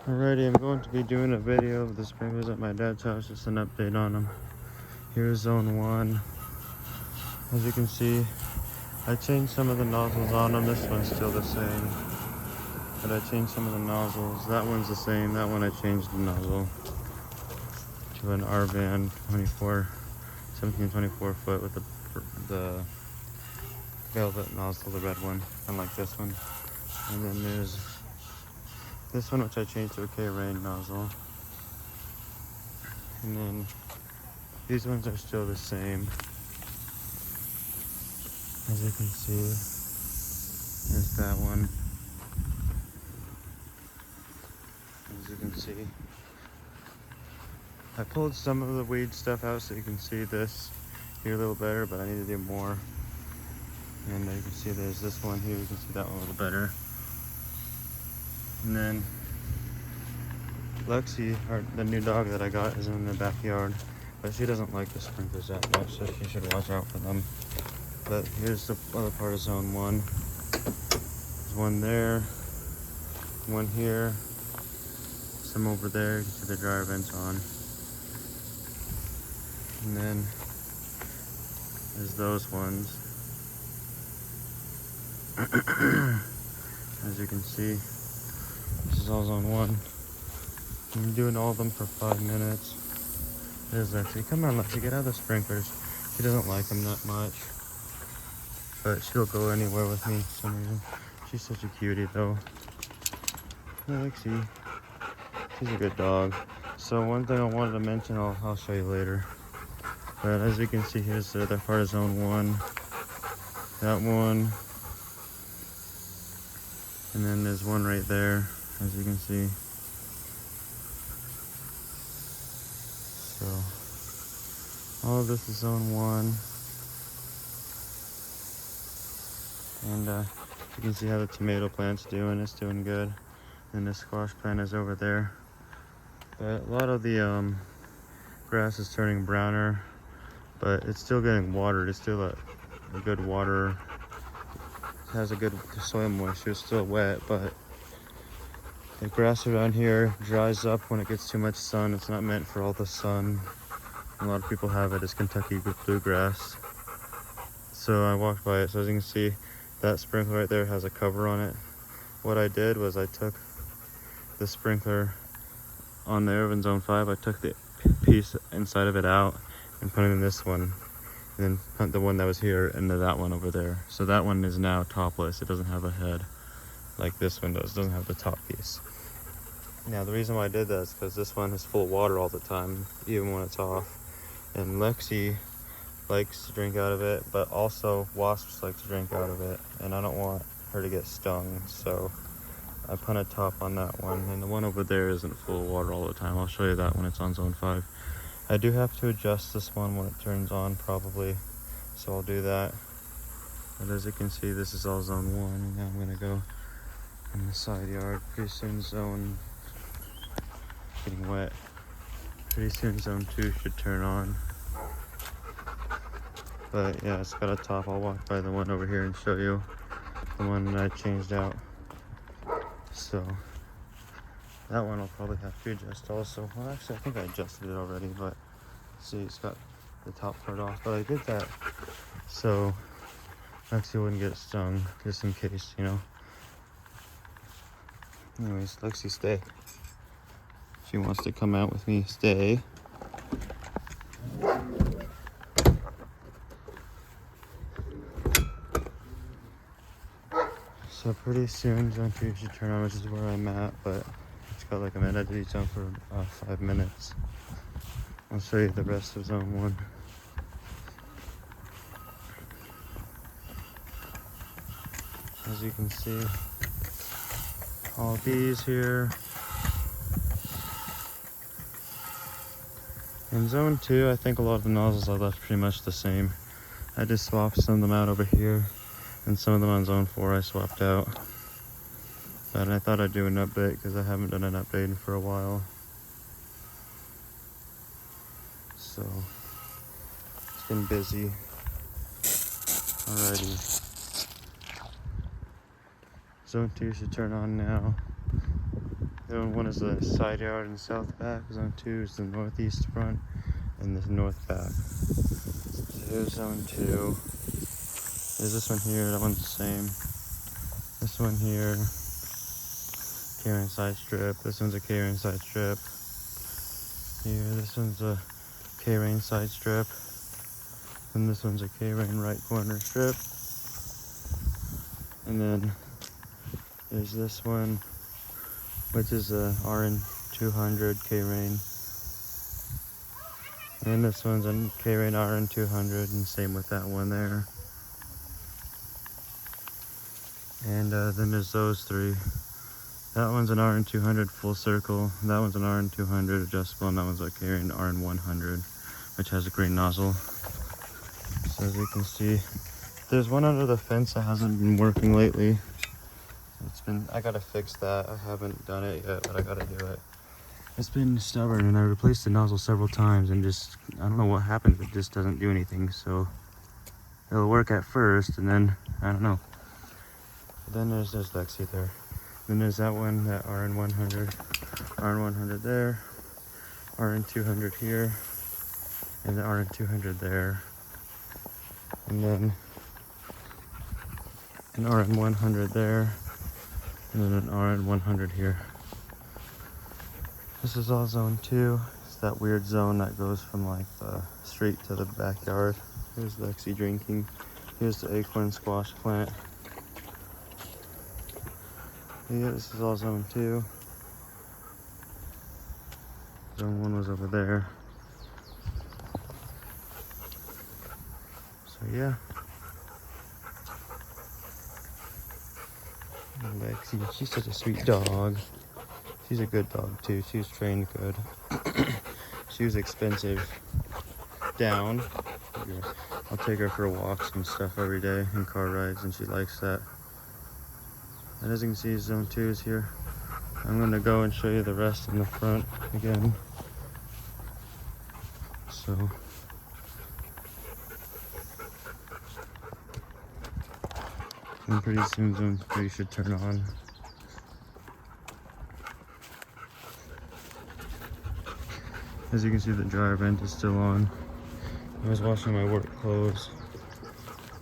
Alrighty, I'm going to be doing a video of the sprinklers at my dad's house, just an update on them. Here's zone 1. As you can see, I changed some of the nozzles on them. This one's still the same, but I changed some of the nozzles. That one's the same. That one I changed the nozzle to an Arvan 1724 foot with the velvet nozzle, the red one, unlike this one. And then there's this one, which I changed to a K-Rain nozzle. And then these ones are still the same. As you can see, there's that one. As you can see, I pulled some of the weed stuff out so you can see this here a little better, but I need to do more. And you can see there's this one here, you can see that one a little better. And then Lexi, the new dog that I got, is in the backyard, but she doesn't like the sprinklers that much, so you should watch out for them. But here's the other part of zone 1. There's one there, one here, some over there. You can see the dryer vents on. And then there's those ones. As you can see, this is all zone 1. I'm doing all of them for 5 minutes. There's Lexi. Come on, Lexi, get out of the sprinklers. She doesn't like them that much, but she'll go anywhere with me for some reason. She's such a cutie, though. Lexi, she's a good dog. So one thing I wanted to mention, I'll show you later. But as you can see, here's the other part of zone 1. That one. And then there's one right there, as you can see. So all of this is zone 1. And you can see how the tomato plant's doing. It's doing good. And the squash plant is over there. But a lot of the grass is turning browner, but it's still getting watered. It's still a good water. It has a good soil moisture. It's still wet, but the grass around here dries up when it gets too much sun. It's not meant for all the sun. A lot of people have it as Kentucky bluegrass. So I walked by it. So as you can see, that sprinkler right there has a cover on it. What I did was I took the sprinkler on there in zone 5. I took the piece inside of it out and put it in this one, and then put the one that was here into that one over there. So that one is now topless. It doesn't have a head like this one does. It doesn't have the top piece. Now the reason why I did that is because this one is full of water all the time, even when it's off. And Lexi likes to drink out of it, but also wasps like to drink out of it, and I don't want her to get stung, so I put a top on that one. And the one over there isn't full of water all the time. I'll show you that when it's on zone 5. I do have to adjust this one when it turns on, probably, so I'll do that. But as you can see, this is all zone 1, and now I'm gonna go in the side yard. Pretty soon zone, getting wet. Pretty soon zone 2 should turn on. But yeah, it's got a top. I'll walk by the one over here and show you the one that I changed out. So that one I'll probably have to adjust also. Well, actually, I think I adjusted it already, but see, it's got the top part off. But I did that so Lexi wouldn't get stung, just in case, you know. Anyways, Lexi, stay. She wants to come out with me. Stay. So pretty soon zone 2 should turn on, which is where I'm at, but it's got like a minute to each on for 5 minutes. I'll show you the rest of zone 1. As you can see, all these here. In zone 2, I think a lot of the nozzles are left pretty much the same. I just swapped some of them out over here, and some of them on zone 4 I swapped out. But I thought I'd do an update because I haven't done an update for a while. So it's been busy. Alrighty. Zone 2 should turn on now. one is the side yard and south back. Zone 2 is the northeast front and the north back. So here's zone 2. There's this one here, that one's the same. This one here, K-Rain side strip. This one's a K-Rain side strip. Here, this one's a K-Rain side strip. And this one's a K-Rain right corner strip. And then there's this one, which is a RN200 K-Rain. And this one's a K-Rain RN200, and same with that one there. And then there's those three. That one's an RN200 full circle. That one's an RN200 adjustable, and that one's a K-Rain RN100, which has a green nozzle. So as you can see, there's one under the fence that hasn't been working lately. I gotta fix that. I haven't done it yet, but I gotta do it. It's been stubborn, and I replaced the nozzle several times, and just, I don't know what happened, it just doesn't do anything. So it'll work at first, and then, I don't know. But then there's Lexi there. Then there's that one, that RN100 there, RN200 here, and the RN200 there. And then an RN100 there, and then an RN100 here. This is all zone 2. It's that weird zone that goes from like the street to the backyard. Here's Lexi drinking. Here's the acorn squash plant. Yeah, this is all zone 2. Zone 1 was over there. So yeah. Lexi, she's such a sweet dog. She's a good dog too. She was trained good. She was expensive down. I'll take her for walks and stuff every day and car rides, and she likes that. And as you can see, zone 2 is here. I'm gonna go and show you the rest in the front again. So and pretty soon zone 3 should turn on. As you can see, the dryer vent is still on. I was washing my work clothes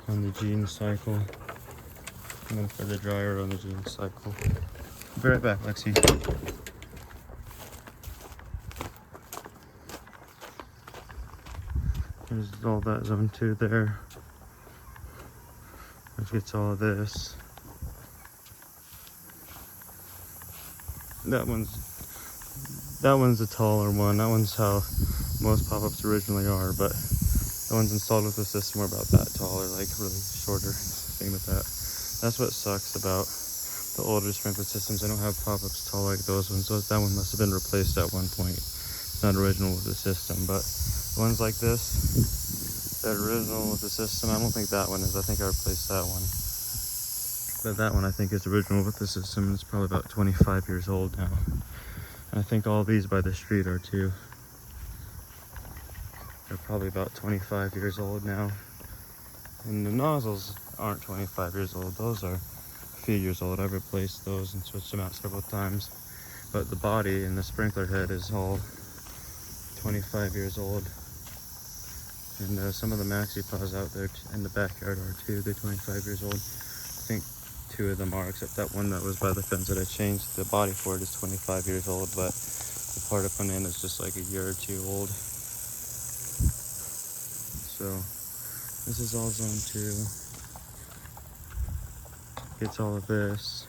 on the jeans cycle, and then for the dryer on the jeans cycle. Be right back, Lexi. There's all that zone 2 there, which gets all of this. That one's the taller one. That one's how most pop-ups originally are, but the ones installed with the system are about that tall, or like really shorter. Same with that. That's what sucks about the older sprinkler systems. They don't have pop-ups tall like those ones. So that one must have been replaced at one point. It's not original with the system, but ones like this, that are original with the system, I don't think that one is. I think I replaced that one. But that one I think is original with the system. It's probably about 25 years old now. I think all these by the street are too. They're probably about 25 years old now. And the nozzles aren't 25 years old. Those are a few years old. I've replaced those and switched them out several times. But the body and the sprinkler head is all 25 years old. And some of the maxi pods out there in the backyard are too. They're 25 years old. I think 2 of them are, except that one that was by the fence that I changed the body for. It is 25 years old, but the part I put in is just like a year or 2 old. So this is all zone 2. Gets all of this.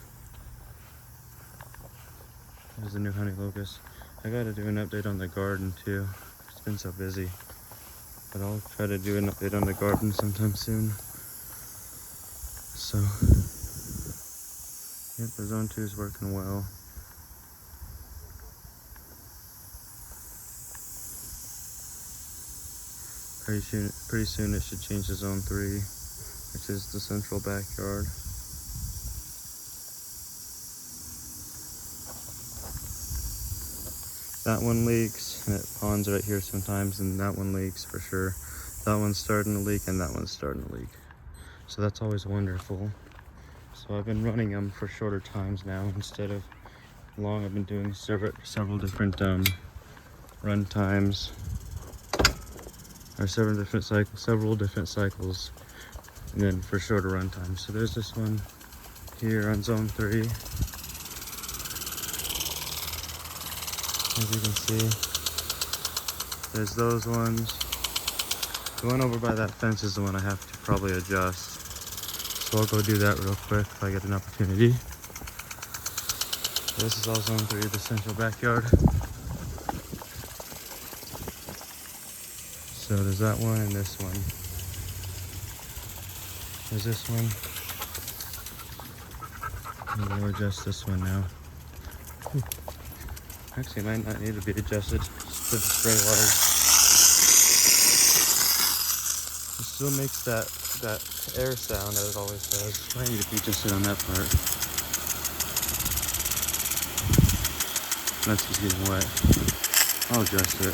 There's the new honey locust. I gotta do an update on the garden too. It's been so busy, but I'll try to do an update on the garden sometime soon. So yep, the zone 2 is working well. Pretty soon it should change to zone 3, which is the central backyard. That one leaks, and it ponds right here sometimes, and that one leaks for sure. That one's starting to leak, and that one's starting to leak. So that's always wonderful. So I've been running them for shorter times now instead of long. I've been doing several different run times, or several different cycles, and then for shorter run times. So there's this one here on zone 3. As you can see, there's those ones. The one over by that fence is the one I have to probably adjust. So I'll go do that real quick if I get an opportunity. This is all zone 3, the central backyard. So there's that one and this one. There's this one. I'm gonna adjust this one now. Actually, it might not need to be adjusted just for the spray water. It still makes that air sound as it always does. Might need to be adjusted on that part. That's just getting wet. I'll adjust it.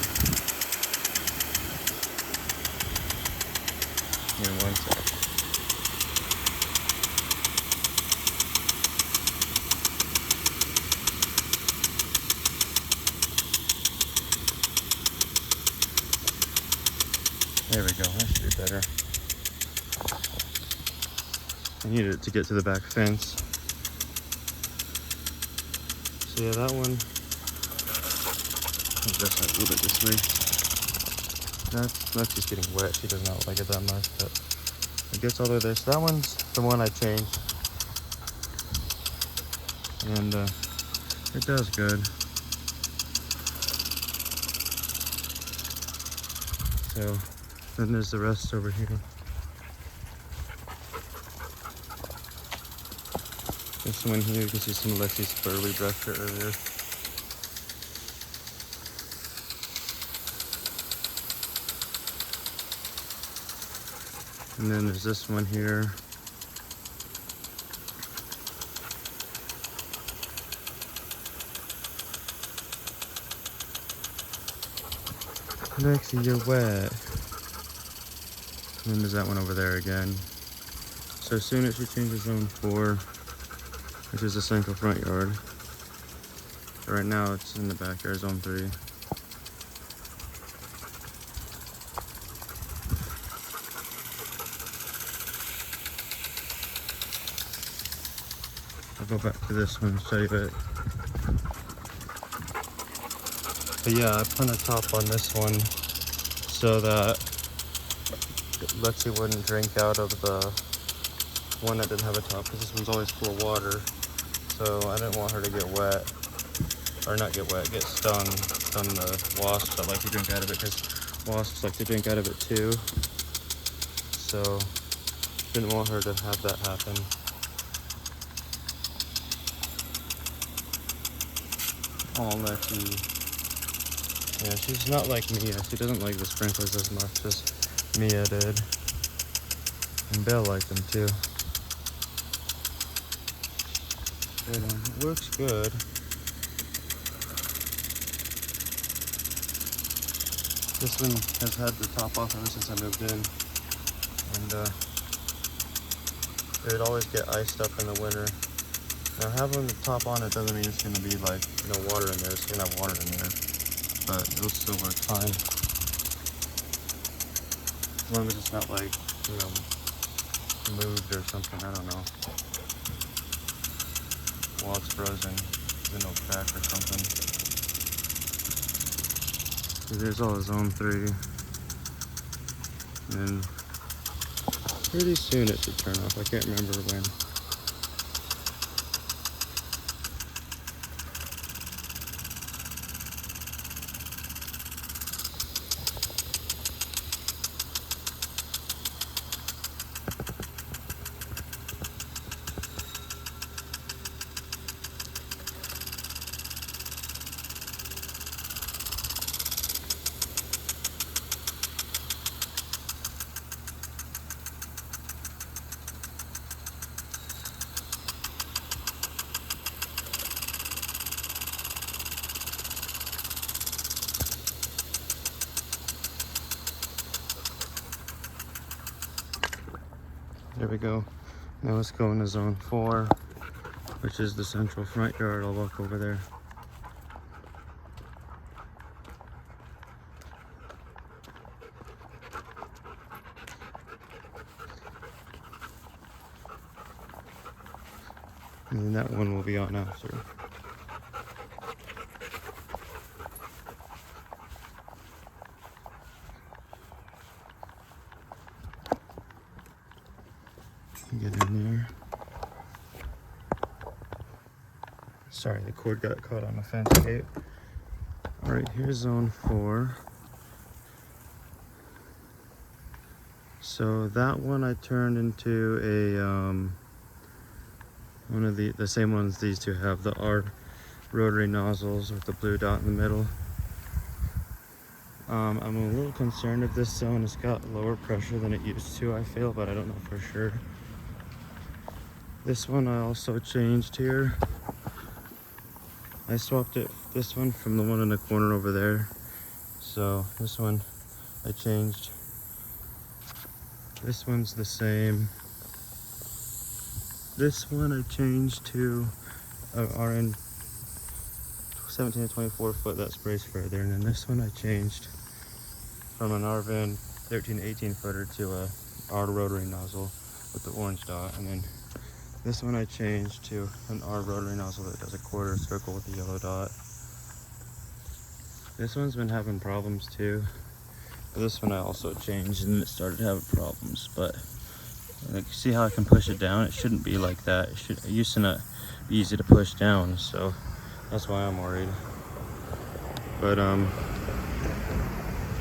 Here, one sec. There we go, that should be better. I needed it to get to the back fence. So yeah, that one, I'll adjust that a little bit this way. That's just getting wet. She does not like it that much, but it gets all the way there. So that one's the one I changed. And it does good. So then there's the rest over here. This one here, you can see some of Lexi's fur. We brushed her earlier. And then there's this one here. Lexi, you're wet. And then there's that one over there again. So as soon as she changes zone 4, which is the central front yard. Right now it's in the backyard, zone 3. I'll go back to this one and show you it. But yeah, I put a top on this one so that Lexi wouldn't drink out of the one that didn't have a top, because this one's always full of water. So I didn't want her to get wet, or not get wet, get stung the wasps that like to drink out of it, because wasps like to drink out of it too. So didn't want her to have that happen. Oh, Lexi. Yeah, she's not like Mia. She doesn't like the sprinklers as much as Mia did. And Belle liked them too. But, it works good. This one has had the top off ever since I moved in. And it would always get iced up in the winter. Now having the top on it doesn't mean it's going to be like no water in there. It's going to have water in there. But it'll still work fine. As long as it's not like, you know, moved or something, I don't know. While it's frozen, there's no crack or something. So there's all zone 3. And then pretty soon it should turn off. I can't remember when. There we go. Now let's go into zone 4. which is the central front yard. I'll walk over there. And then that one will be on after. Get in there. Sorry, the cord got caught on the fence gate. All right, here's zone 4. So that one I turned into a one of the same ones these two have, the R rotary nozzles with the blue dot in the middle. I'm a little concerned if this zone has got lower pressure than it used to, I feel, but I don't know for sure. This one I also changed here. I swapped this one from the one in the corner over there. So this one I changed. This one's the same. This one I changed to a RN 17 to 24 foot that sprays further, and then this one I changed from an RVN 13 to 18 footer to a R rotary nozzle with the orange dot, and then this one I changed to an R rotary nozzle that does a quarter circle with a yellow dot. This one's been having problems too. But this one I also changed and it started having problems, but like, see how I can push it down? It shouldn't be like that. It used to not be easy to push down, so that's why I'm worried. But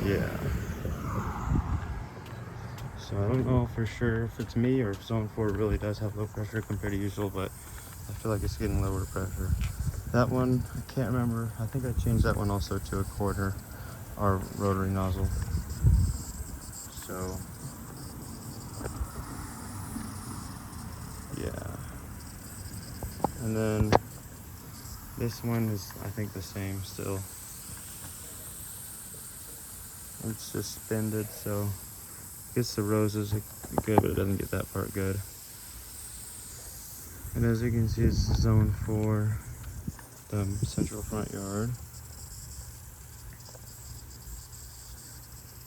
yeah. So I don't know for sure if it's me or if zone 4 really does have low pressure compared to usual, but I feel like it's getting lower pressure. That one, I can't remember. I think I changed that one also to a quarter R rotary nozzle. So yeah. And then this one is, I think, the same still. It's suspended, so it gets the roses good, but it doesn't get that part good. And as you can see, it's zone 4, the central front yard.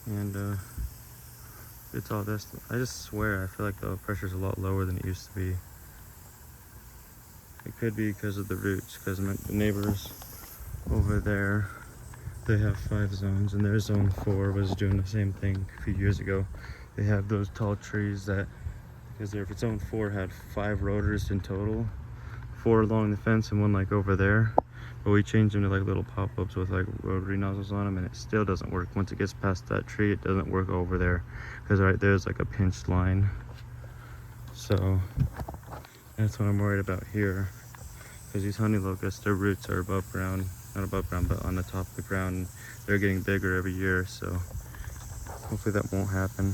And it's all this. I just swear, I feel like the pressure's a lot lower than it used to be. It could be because of the roots, because the neighbors over there, they have 5 zones, and their zone 4 was doing the same thing a few years ago. They have those tall trees that, because their zone 4 had 5 rotors in total, 4 along the fence and 1 like over there. But we changed them to like little pop-ups with like rotary nozzles on them, and it still doesn't work. Once it gets past that tree, it doesn't work over there, because right there's like a pinched line. So that's what I'm worried about here, because these honey locusts, their roots are above ground, not above ground, but on the top of the ground. They're getting bigger every year, so hopefully that won't happen.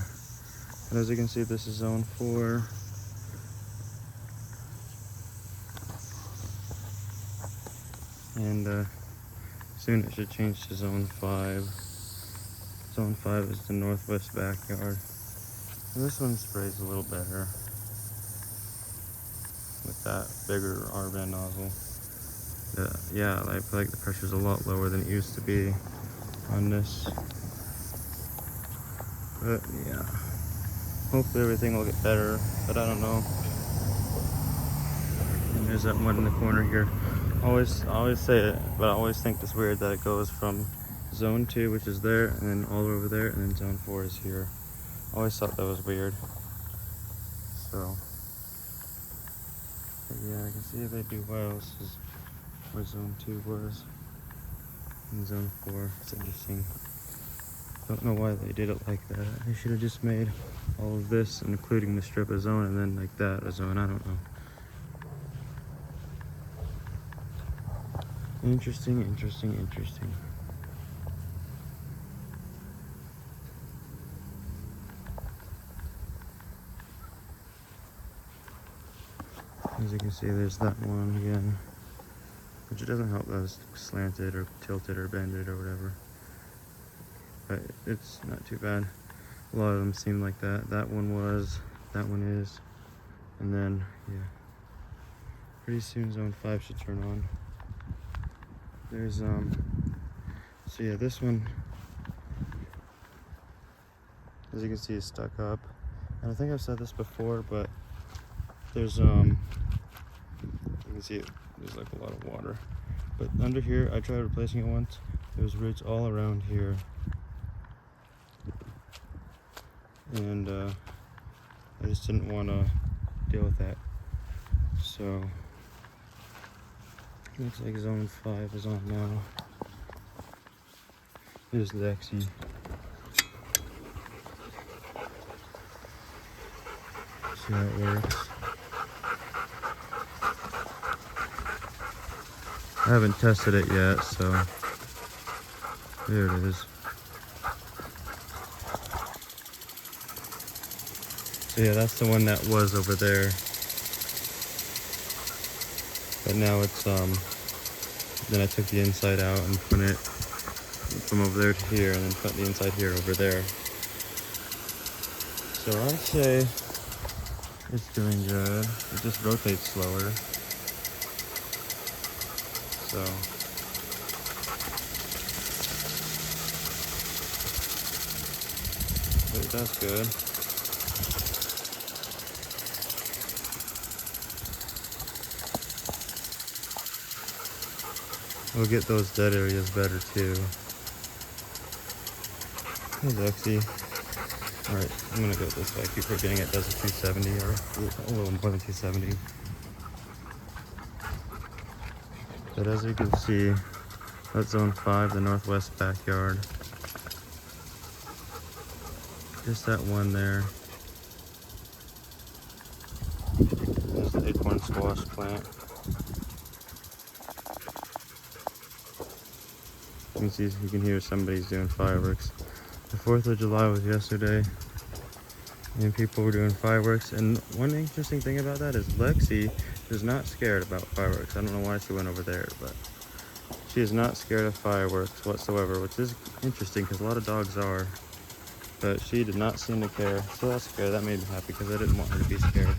And as you can see, this is zone 4. And soon it should change to zone 5. Zone 5 is the northwest backyard. And this one sprays a little better with that bigger RVN nozzle. Yeah, I feel like the pressure's a lot lower than it used to be on this. But yeah, hopefully everything will get better, but I don't know. And there's that one in the corner here. I always say it, but I always think it's weird that it goes from zone 2, which is there, and then all over there, and then zone 4 is here. I always thought that was weird. So but yeah, I can see they do well. This is where zone 2 was, and zone 4. It's interesting. Don't know why they did it like that. They should have just made all of this, including the strip a zone, and then like that a zone. I don't know. Interesting. As you can see, there's that one again, which it doesn't help that it's slanted or tilted or bended or whatever. But it's not too bad. A lot of them seem like that. That one was, that one is, and then yeah. Pretty soon zone 5 should turn on. There's so yeah, this one, as you can see, is stuck up. And I think I've said this before, but there's you can see there's like a lot of water. But under here, I tried replacing it once. There's roots all around here. And I just didn't want to deal with that. So, looks like zone 5 is on now. Here's Lexi. See how it works. I haven't tested it yet, so there it is. So yeah, that's the one that was over there. But now it's then I took the inside out and put it from over there to here, and then put the inside here over there. So I'd say it's doing good. It just rotates slower. So but that's good. We'll get those dead areas better too. Hey Lexi. Alright, I'm gonna go this way. I keep forgetting it does a 270 or a little more than 270. But as you can see, that's zone 5, the northwest backyard. Just that one there. There's the acorn squash plant. You can see, you can hear somebody's doing fireworks. The 4th of July was yesterday, and people were doing fireworks. And one interesting thing about that is Lexi is not scared about fireworks. I don't know why she went over there, but she is not scared of fireworks whatsoever, which is interesting because a lot of dogs are. But she did not seem to care, so that's good. That made me happy because I didn't want her to be scared.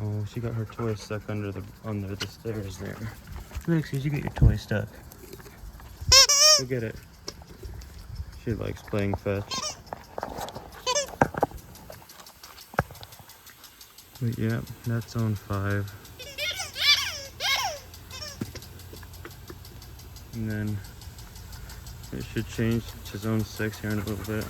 Oh, she got her toy stuck under the stairs there. Lexi, you get your toy stuck. Go get it. She likes playing fetch. But yeah, that's zone 5. And then it should change to zone 6 here in a little bit.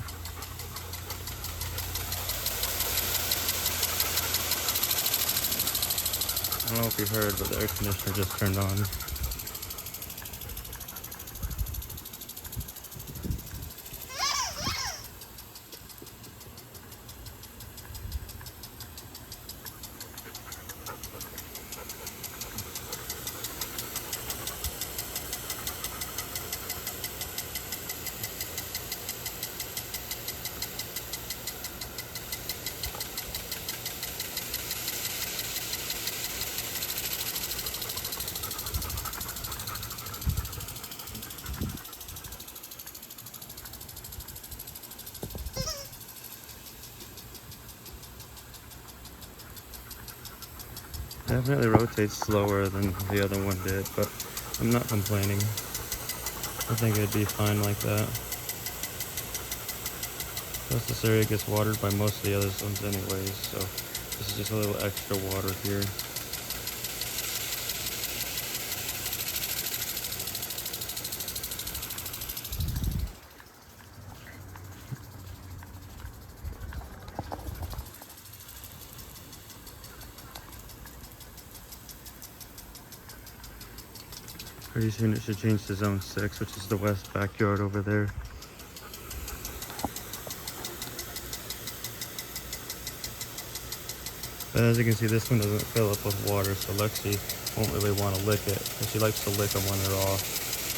I don't know if you heard, but the air conditioner just turned on. Definitely rotates slower than the other one did, but I'm not complaining. I think it'd be fine like that. Plus this area gets watered by most of the other zones anyways, so this is just a little extra water here. Pretty soon it should change to zone 6, which is the west backyard over there. But as you can see, this one doesn't fill up with water, so Lexi won't really want to lick it. But she likes to lick them when they're off.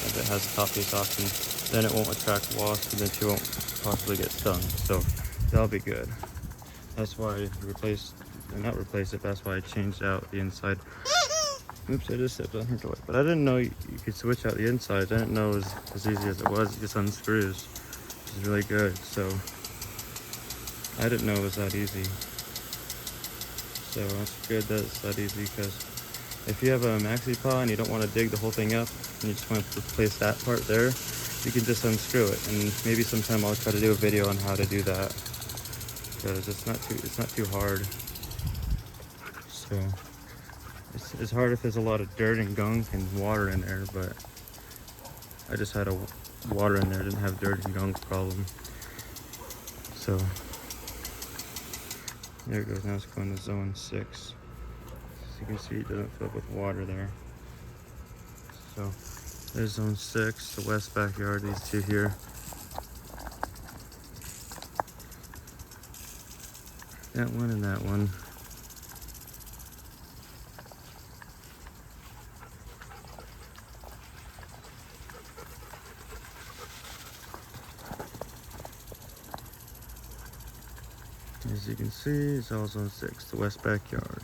If it has a top piece option, then it won't attract wasps, and then she won't possibly get stung. So that'll be good. That's why I not replaced it, that's why I changed out the inside. Oops, I just stepped on her toy. But I didn't know you could switch out the insides. I didn't know it was as easy as it was. It just unscrews, which is really good. So I didn't know it was that easy. So it's good that it's that easy, because if you have a maxi-paw and you don't want to dig the whole thing up and you just want to replace that part there, you can just unscrew it. And maybe sometime I'll try to do a video on how to do that, because it's not too hard. So it's hard if there's a lot of dirt and gunk and water in there, but I just had water in there, didn't have dirt and gunk problem. So there it goes. Now it's going to zone 6. As you can see, it doesn't fill up with water there. So there's zone 6, the west backyard, these two here. That one and that one. As you can see, it's all zone 6, the west backyard.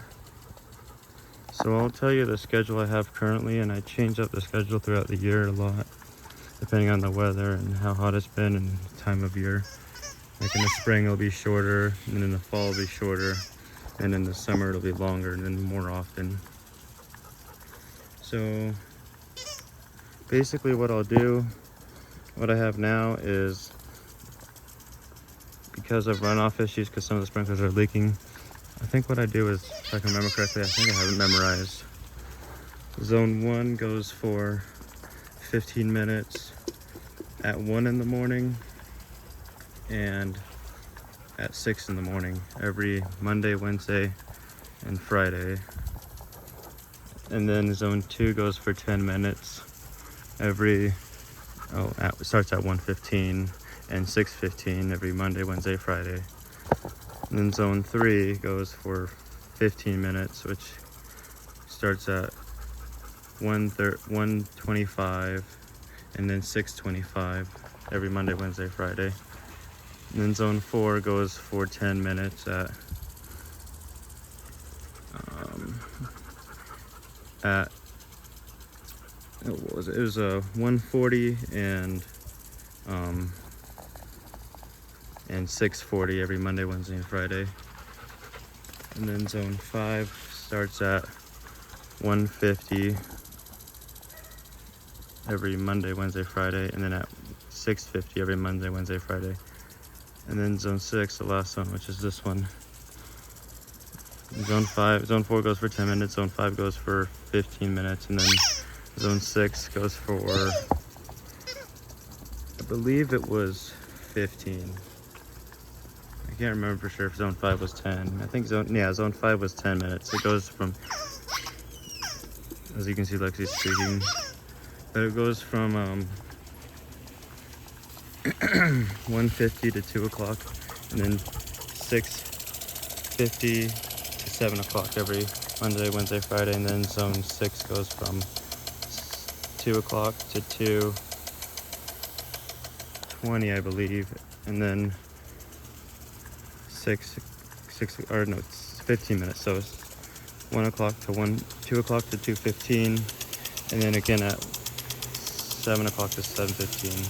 So I'll tell you the schedule I have currently, and I change up the schedule throughout the year a lot, depending on the weather and how hot it's been and time of year. Like in the spring it'll be shorter, and in the fall it'll be shorter, and in the summer it'll be longer and then more often. So basically what I'll do, what I have now is, because of runoff issues, because some of the sprinklers are leaking, I think what I do is, if I can remember correctly, I think I have it memorized. Zone 1 goes for 15 minutes at 1 in the morning and at 6 in the morning, every Monday, Wednesday, and Friday. And then zone 2 goes for 10 minutes every, it starts at 1:15 and 6:15 every Monday, Wednesday, Friday. And then zone 3 goes for 15 minutes, which starts at 1:25 and then 6:25 every Monday, Wednesday, Friday. And then zone 4 goes for 10 minutes at what was it? It was 1:40 and 6:40 every Monday, Wednesday, and Friday. And then zone 5 starts at 1:50 every Monday, Wednesday, Friday, and then at 6:50 every Monday, Wednesday, Friday. And then zone 6, the last one, which is this one. Zone 4 goes for 10 minutes, zone 5 goes for 15 minutes, and then zone 6 goes for, I believe it was 15. I can't remember for sure if zone 5 was 10. I think zone 5 was 10 minutes. It goes from, as you can see, Lexi's speaking, but it goes from 1:50 to 2 o'clock, and then 6:50 to 7 o'clock every Monday, Wednesday, Friday. And then zone 6 goes from 2 o'clock to 2:20, I believe. And then it's 15 minutes. So it's 1 o'clock to 2 o'clock to 2:15, and then again at 7 o'clock to 7:15.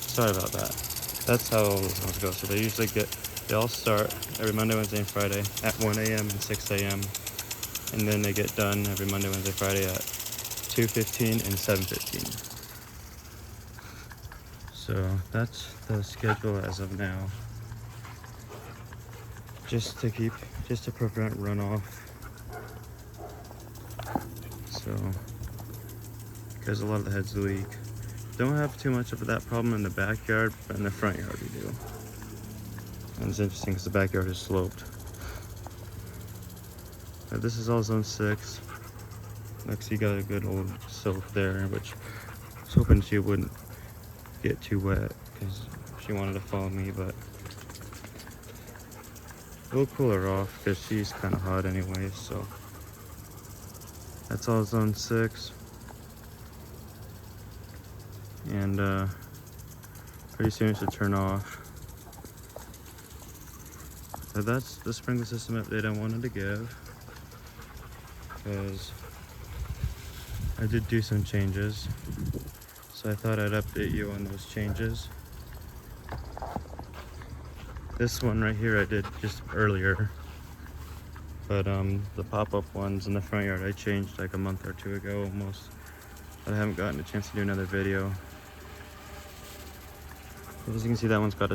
Sorry about that. That's how those go. So they all start every Monday, Wednesday, and Friday at 1 a.m. and 6 a.m. And then they get done every Monday, Wednesday, Friday at 2:15 and 7:15. So that's the schedule as of now. Just to prevent runoff. So, because a lot of the heads leak. Don't have too much of that problem in the backyard, but in the front yard we do. And it's interesting because the backyard is sloped. But this is all zone 6. Lexi got a good old soak there, which I was hoping she wouldn't get too wet because she wanted to follow me, but we'll cool her off because she's kind of hot anyway. So that's all zone 6. And pretty soon it should turn off. So that's the sprinkler system update I wanted to give, because I did do some changes. So I thought I'd update you on those changes. This one right here I did just earlier. But the pop-up ones in the front yard I changed like a month or two ago almost. But I haven't gotten a chance to do another video. As you can see, that one's got a